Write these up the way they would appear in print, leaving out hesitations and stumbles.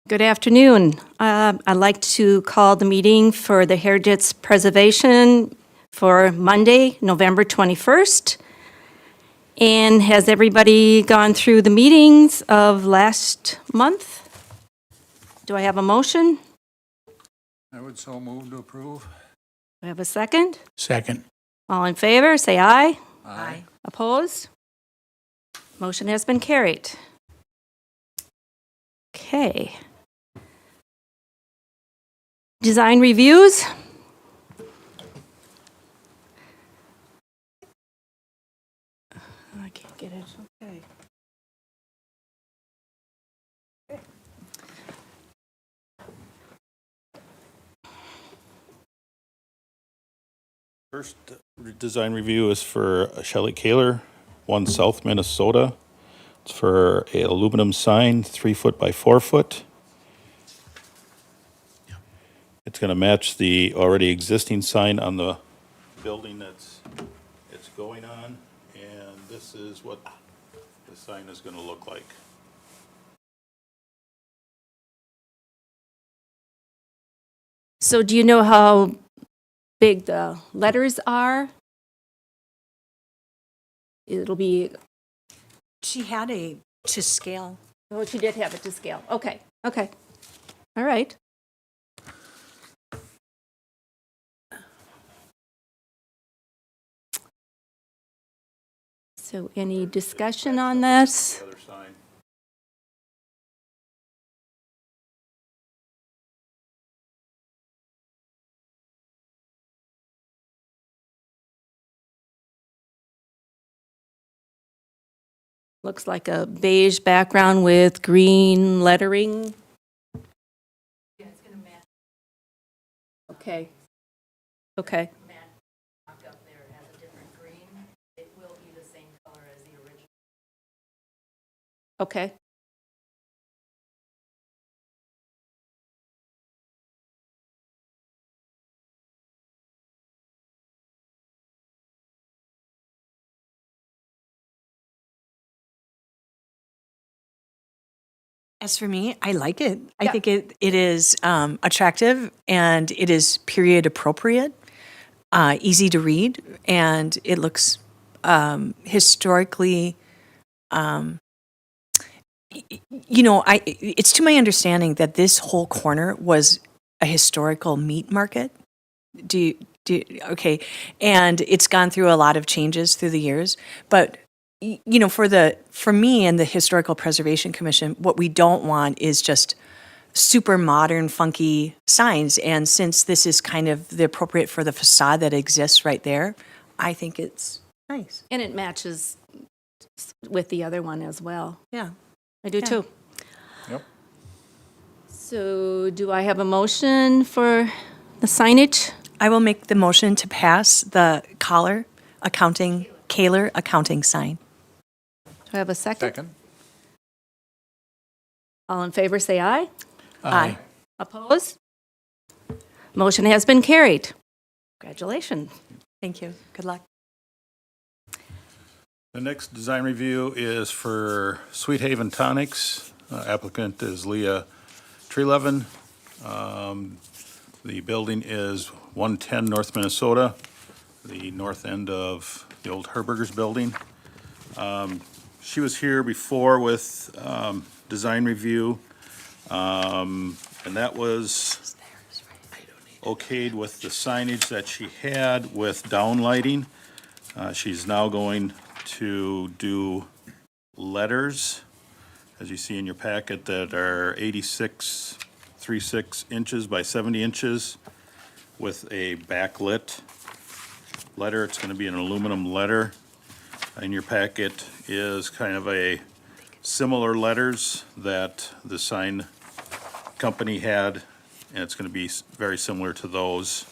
Good afternoon. I'd like to call the meeting for the Heritage Preservation for Monday, November 21st. And has everybody gone through the meetings of last month? Do I have a motion? I would so move to approve. Do I have a second? Second. All in favor, say aye. Aye. Opposed? Motion has been carried. Okay. Design reviews. I can't get it. Okay. First design review is for Shelley Kaler, 1 South Minnesota. It's for a aluminum sign, 3 foot by 4 foot. It's going to match the already existing sign on the building it's going on, and this is what the sign is going to look like. So do you know how big the letters are? It'll be, She had a to scale. oh, she did have it to scale. Okay, okay. All right. So any discussion on this? The other sign. Looks like a beige background with green lettering. Yeah, it's gonna match. Okay. Okay. Up there has a different green. It will be the same color as the original. Okay. As for me, I like it. I Yeah. think it is attractive and it is period appropriate, easy to read, and it looks historically. It's to my understanding that this whole corner was a historical meat market. Okay, and it's gone through a lot of changes through the years, but for me and the Historical Preservation Commission, what we don't want is just super modern, funky signs. And since this is kind of the appropriate for the facade that exists right there, I think it's nice. And it matches with the other one as well. Yeah. I do too. Yep. So do I have a motion for the signage? I will make the motion to pass the Kaler accounting sign. Do I have a second? Second. All in favor, say aye. Aye. Opposed? Motion has been carried. Congratulations. Thank you. Good luck. The next design review is for Sweet Haven Tonics. Applicant is Leah Treelevin. The building is 110 North Minnesota, the north end of the old Herberger's building. She was here before with design review, and that was okayed with the signage that she had with downlighting. She's now going to do letters, as you see in your packet, that are 36 inches by 70 inches with a backlit letter. It's going to be an aluminum letter. In your packet is kind of a similar letters that the sign company had, and it's going to be very similar to those.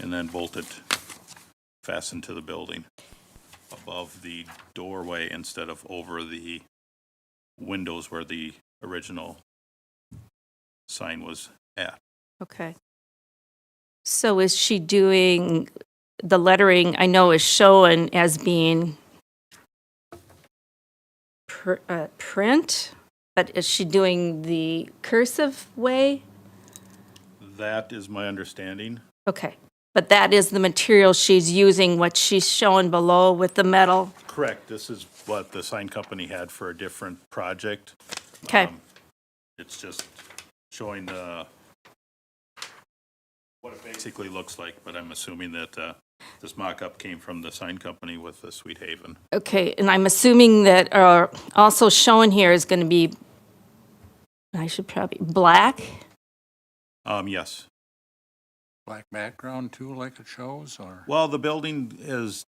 And then bolted, fastened to the building above the doorway instead of over the windows where the original sign was at. Okay. So is she doing, the lettering I know is shown as being print? But is she doing the cursive way? That is my understanding. Okay, but that is the material she's using, what she's showing below with the metal? Correct. This is what the sign company had for a different project. Okay, It's just showing what it basically looks like, but I'm assuming that this mock-up came from the sign company with the Sweet Haven. okay, and I'm assuming that also shown here is going to be, I should probably, black? Yes. Black background too, like it shows, or? Well, the building is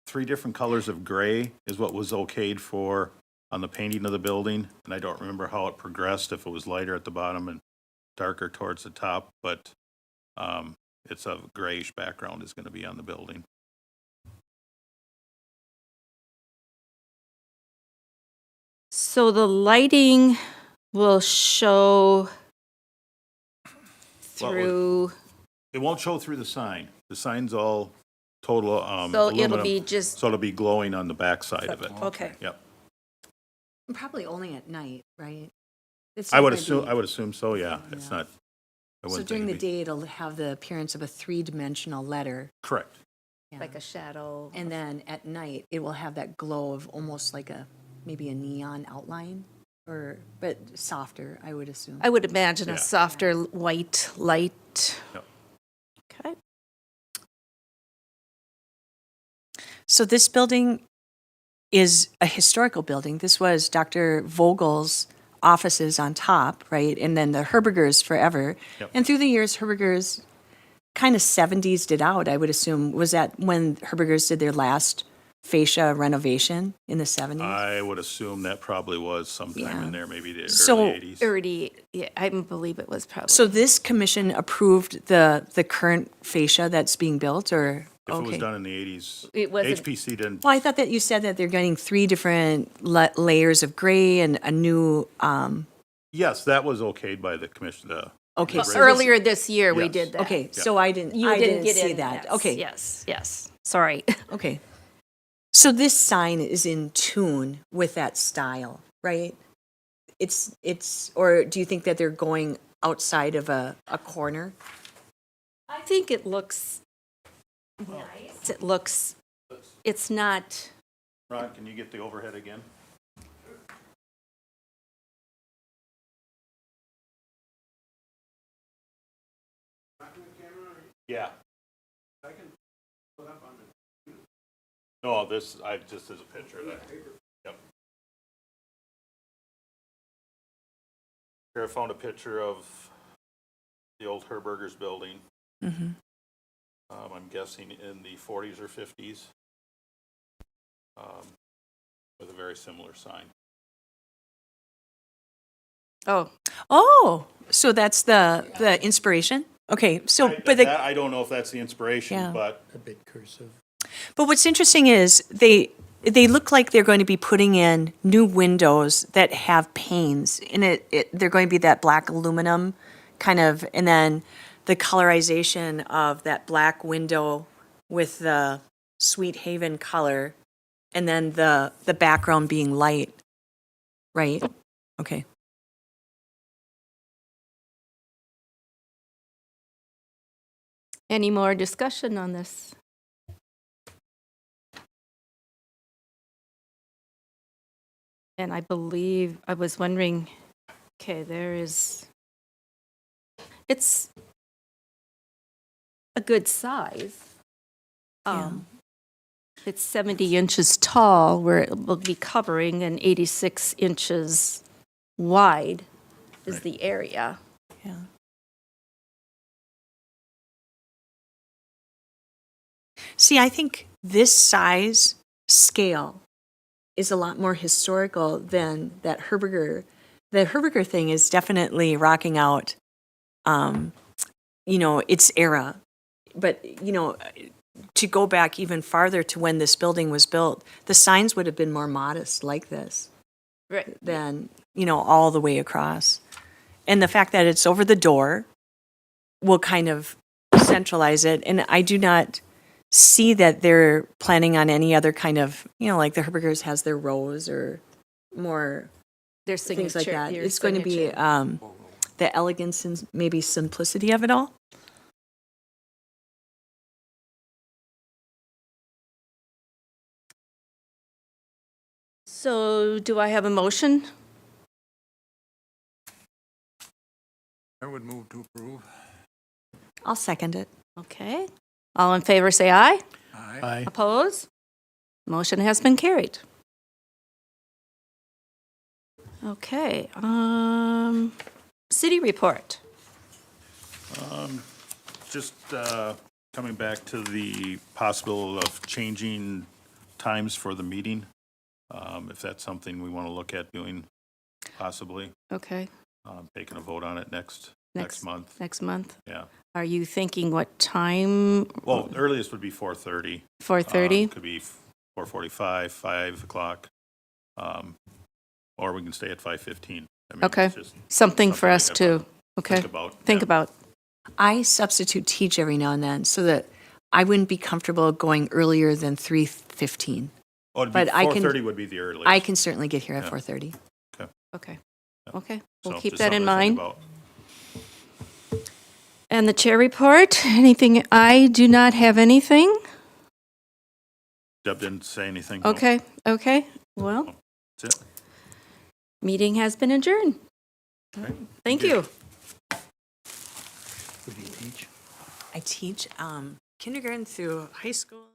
3 different colors of gray is what was okayed for on the painting of the building. And I don't remember how it progressed, if it was lighter at the bottom and darker towards the top, but it's a grayish background is going to be on the building. So the lighting will show through, It won't show through the sign. The sign's all total so it'll aluminum, be just, so it'll be glowing on the back side of it. okay. Yep. Probably only at night, right? It's I not would gonna assume, be- I would assume so, yeah. It's Yeah. not. I So wouldn't during the think it'd be- day, it'll have the appearance of a three-dimensional letter. Correct. Yeah. Like a shadow. And then at night, it will have that glow of almost like maybe a neon outline, but softer, I would assume. I would imagine Yeah. a softer white light. Yep. Okay. So this building is a historical building. This was Dr. Vogel's offices on top, right? And then the Herbergers forever. Yep. And through the years, Herbergers kind of 70s it out, I would assume. Was that when Herbergers did their last fascia renovation in the 70s? I would assume that probably was sometime Yeah. in there, maybe the So- early 80s. 30, yeah, I believe it was probably. So this commission approved the current fascia that's being built, or? If it was Okay. done in the 80s, It wasn't- HPC didn't, Well, I thought that you said that they're getting 3 different layers of gray and a new, yes, that was okayed by the commission, okay. Well, so this- Earlier this year, we Yes. did that. Okay, so I didn't get see in, that. yes, Okay, Yes, yes, sorry. okay. So this sign is in tune with that style, right? It's, or do you think that they're going outside of a corner? I think it looks nice. It looks, it's not, Ron, can you get the overhead again? Yeah. No, this, just as a picture of that. Yep. Here, I found a picture of the old Herbergers building. Mm-hmm. I'm guessing in the 40s or 50s, with a very similar sign. oh, Oh, so that's the inspiration? Okay, so, but I don't know if that's the inspiration, Yeah. but A bit cursive. But what's interesting is they look like they're going to be putting in new windows that have panes, and they're going to be that black aluminum kind of, and then the colorization of that black window with the Sweet Haven color, and then the background being light, right? Okay. any more discussion on this? And I believe, I was wondering, okay, it's a good size. It's 70 inches tall, where it will be covering, and 86 inches wide is Right. the area. Yeah. See, I think this size scale is a lot more historical than that Herberger. The Herberger thing is definitely rocking out, its era. But, to go back even farther to when this building was built, the signs would have been more modest like this Right. than, all the way across. And the fact that it's over the door will kind of centralize it. And I do not see that they're planning on any other kind of, like the Herbergers has their rows or more Their things like signature, that. your It's going to be signature. the elegance and maybe simplicity of it all. So do I have a motion? I would move to approve. I'll second it. Okay. All in favor, say aye. Aye. Oppose? Motion has been carried. Okay, city report. Just coming back to the possible of changing times for the meeting, if that's something we want to look at doing, possibly, Okay, taking a vote on it next Next- month. next month. Yeah. Are you thinking what time? Well, the earliest would be 4:30. 4:30? Could be 4:45, 5 o'clock, or we can stay at 5:15. I mean, Okay, it's just something for something us we to, gotta okay, think about. think yeah. about. I substitute teach every now and then so that I wouldn't be comfortable going earlier than 3:15. Oh, it'd be but I can- 4:30 would be the earliest. I can certainly get here at Yeah. 4:30. Okay, okay, So we'll keep just that in something to think mind. about. And the chair report, anything, I do not have anything. Deb didn't say anything. no? Okay, okay, well, That's it. meeting has been adjourned. Okay. Thank you. I teach kindergarten through high school.